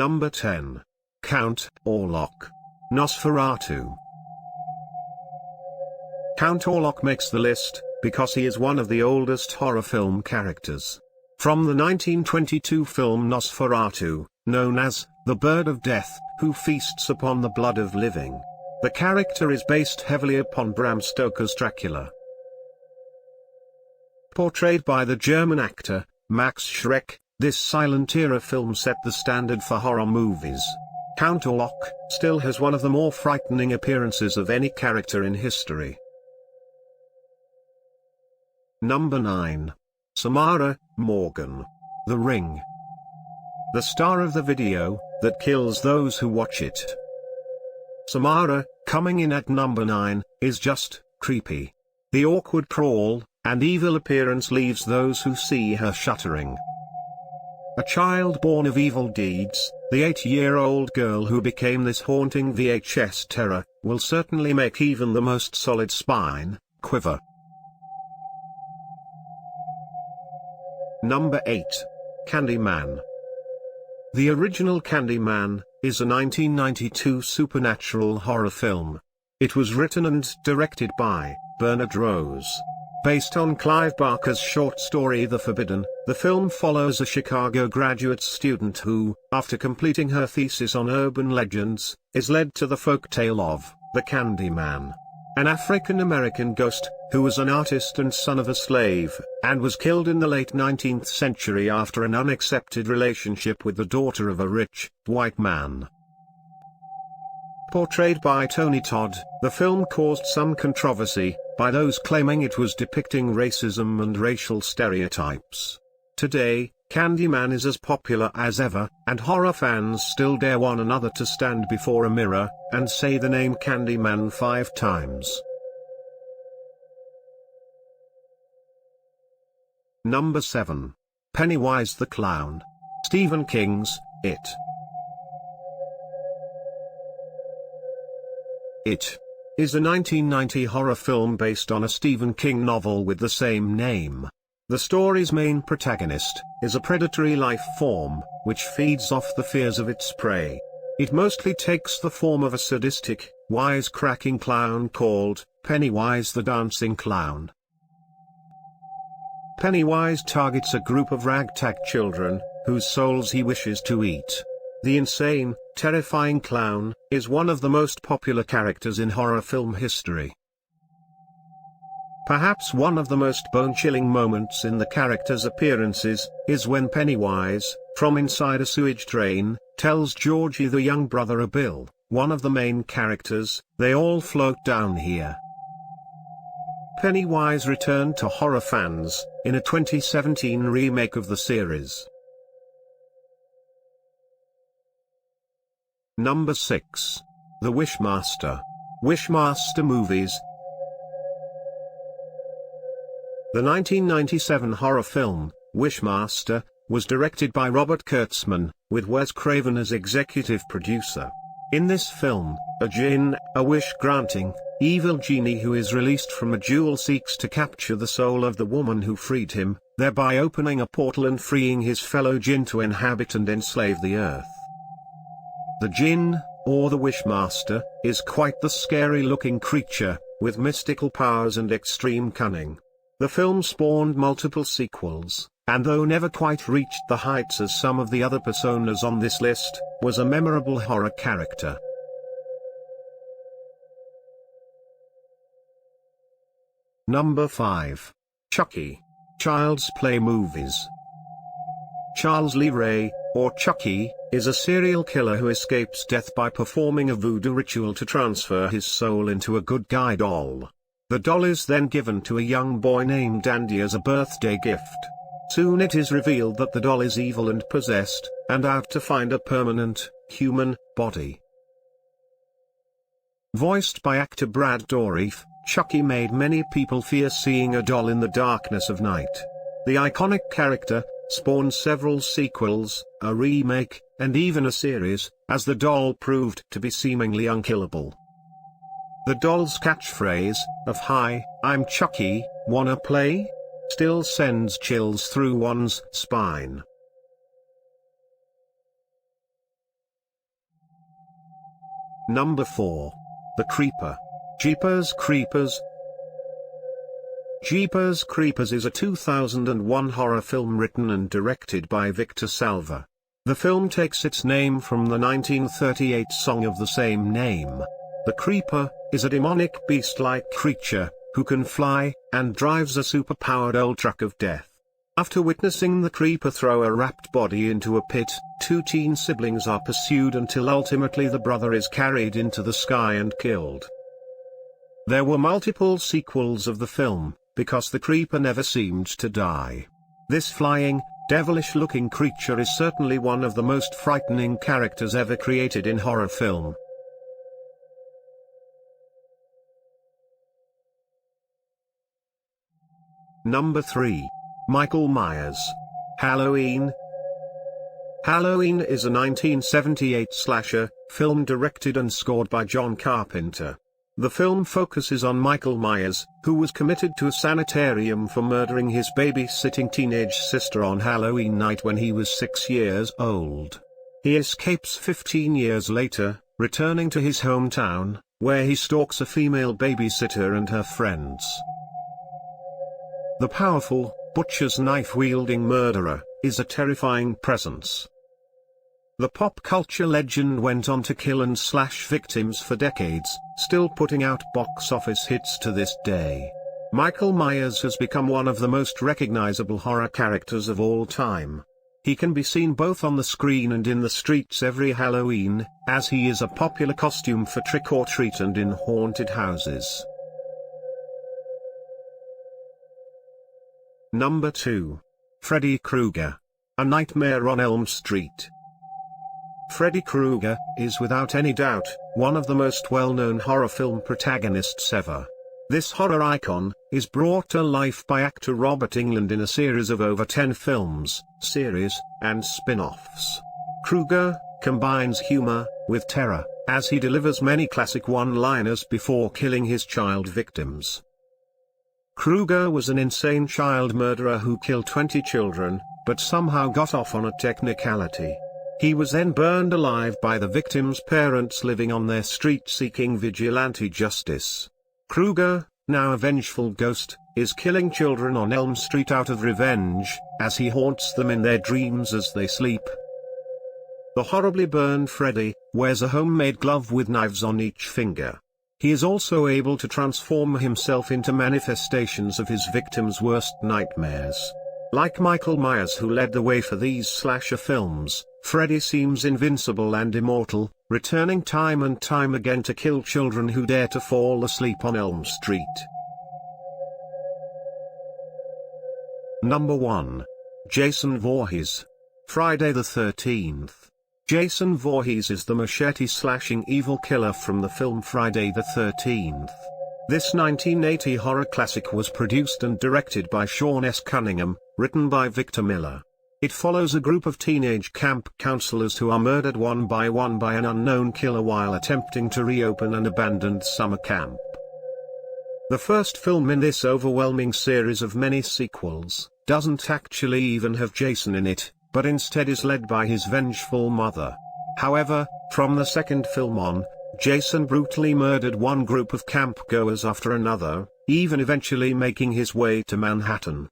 Number 10. Count Orlok. Nosferatu. Count Orlok makes the list, because he is one of the oldest horror film characters. From the 1922 film Nosferatu, known as the Bird of Death, who feasts upon the blood of living. The character is based heavily upon Bram Stoker's Dracula. Portrayed by the German actor, Max Schreck, this silent-era film set the standard for horror movies. Count Orlok still has one of the more frightening appearances of any character in history. Number 9. Samara Morgan. The Ring. The star of the video that kills those who watch it. Samara, coming in at number 9, is just creepy. The awkward crawl and evil appearance leaves those who see her shuddering. A child born of evil deeds, the 8-year-old girl who became this haunting VHS terror, will certainly make even the most solid spine quiver. Number 8. Candyman. The original Candyman is a 1992 supernatural horror film. It was written and directed by Bernard Rose. Based on Clive Barker's short story The Forbidden, the film follows a Chicago graduate student who, after completing her thesis on urban legends, is led to the folktale of the Candyman. An African-American ghost, who was an artist and son of a slave, and was killed in the late 19th century after an unaccepted relationship with the daughter of a rich, white man. Portrayed by Tony Todd, the film caused some controversy, by those claiming it was depicting racism and racial stereotypes. Today, Candyman is as popular as ever, and horror fans still dare one another to stand before a mirror, and say the name Candyman 5 times. Number 7. Pennywise the Clown. Stephen King's It. It is a 1990 horror film based on a Stephen King novel with the same name. The story's main protagonist is a predatory life form, which feeds off the fears of its prey. It mostly takes the form of a sadistic, wise-cracking clown called Pennywise the Dancing Clown. Pennywise targets a group of ragtag children, whose souls he wishes to eat. The insane, terrifying clown is one of the most popular characters in horror film history. Perhaps one of the most bone-chilling moments in the character's appearances is when Pennywise, from inside a sewage drain, tells Georgie, the young brother of Bill, one of the main characters, they all float down here. Pennywise returned to horror fans in a 2017 remake of the series. Number 6. The Wishmaster. Wishmaster movies. The 1997 horror film, Wishmaster, was directed by Robert Kurtzman, with Wes Craven as executive producer. In this film, a djinn, a wish-granting, evil genie who is released from a jewel seeks to capture the soul of the woman who freed him, thereby opening a portal and freeing his fellow jinn to inhabit and enslave the earth. The jinn, or the Wishmaster, is quite the scary-looking creature, with mystical powers and extreme cunning. The film spawned multiple sequels, and though never quite reached the heights as some of the other personas on this list, was a memorable horror character. Number 5. Chucky. Child's Play movies. Charles Lee Ray, or Chucky, is a serial killer who escapes death by performing a voodoo ritual to transfer his soul into a good guy doll. The doll is then given to a young boy named Andy as a birthday gift. Soon it is revealed that the doll is evil and possessed, and out to find a permanent, human, body. Voiced by actor Brad Dourif, Chucky made many people fear seeing a doll in the darkness of night. The iconic character spawned several sequels, a remake, and even a series, as the doll proved to be seemingly unkillable. The doll's catchphrase, of "Hi, I'm Chucky, wanna play?" still sends chills through one's spine. Number 4. The Creeper. Jeepers Creepers. Jeepers Creepers is a 2001 horror film written and directed by Victor Salva. The film takes its name from the 1938 song of the same name. The Creeper is a demonic beast-like creature, who can fly, and drives a super-powered old truck of death. After witnessing the Creeper throw a wrapped body into a pit, two teen siblings are pursued until ultimately the brother is carried into the sky and killed. There were multiple sequels of the film, because the Creeper never seemed to die. This flying, devilish-looking creature is certainly one of the most frightening characters ever created in horror film. Number 3. Michael Myers. Halloween. Halloween is a 1978 slasher film directed and scored by John Carpenter. The film focuses on Michael Myers, who was committed to a sanitarium for murdering his babysitting teenage sister on Halloween night when he was 6 years old. He escapes 15 years later, returning to his hometown, where he stalks a female babysitter and her friends. The powerful, butcher's knife-wielding murderer is a terrifying presence. The pop culture legend went on to kill and slash victims for decades, still putting out box office hits to this day. Michael Myers has become one of the most recognizable horror characters of all time. He can be seen both on the screen and in the streets every Halloween, as he is a popular costume for trick-or-treat and in haunted houses. Number 2. Freddy Krueger. A Nightmare on Elm Street. Freddy Krueger is without any doubt one of the most well-known horror film protagonists ever. This horror icon is brought to life by actor Robert Englund in a series of over 10 films, series, and spin-offs. Krueger combines humor with terror, as he delivers many classic one-liners before killing his child victims. Krueger was an insane child murderer who killed 20 children, but somehow got off on a technicality. He was then burned alive by the victims' parents living on their street seeking vigilante justice. Krueger, now a vengeful ghost, is killing children on Elm Street out of revenge, as he haunts them in their dreams as they sleep. The horribly burned Freddy wears a homemade glove with knives on each finger. He is also able to transform himself into manifestations of his victims' worst nightmares. Like Michael Myers, who led the way for these slasher films, Freddy seems invincible and immortal, returning time and time again to kill children who dare to fall asleep on Elm Street. Number 1. Jason Voorhees. Friday the 13th. Jason Voorhees is the machete-slashing evil killer from the film Friday the 13th. This 1980 horror classic was produced and directed by Sean S. Cunningham, written by Victor Miller. It follows a group of teenage camp counselors who are murdered one by an unknown killer while attempting to reopen an abandoned summer camp. The first film in this overwhelming series of many sequels doesn't actually even have Jason in it, but instead is led by his vengeful mother. However, from the second film on, Jason brutally murdered one group of campgoers after another, even eventually making his way to Manhattan.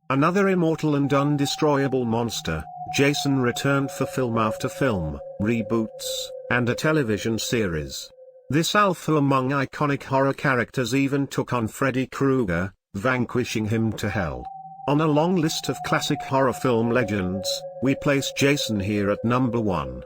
Another immortal and undestroyable monster, Jason returned for film after film, reboots, and a television series. This alpha among iconic horror characters even took on Freddy Krueger, vanquishing him to hell. On a long list of classic horror film legends, we place Jason here at number 1.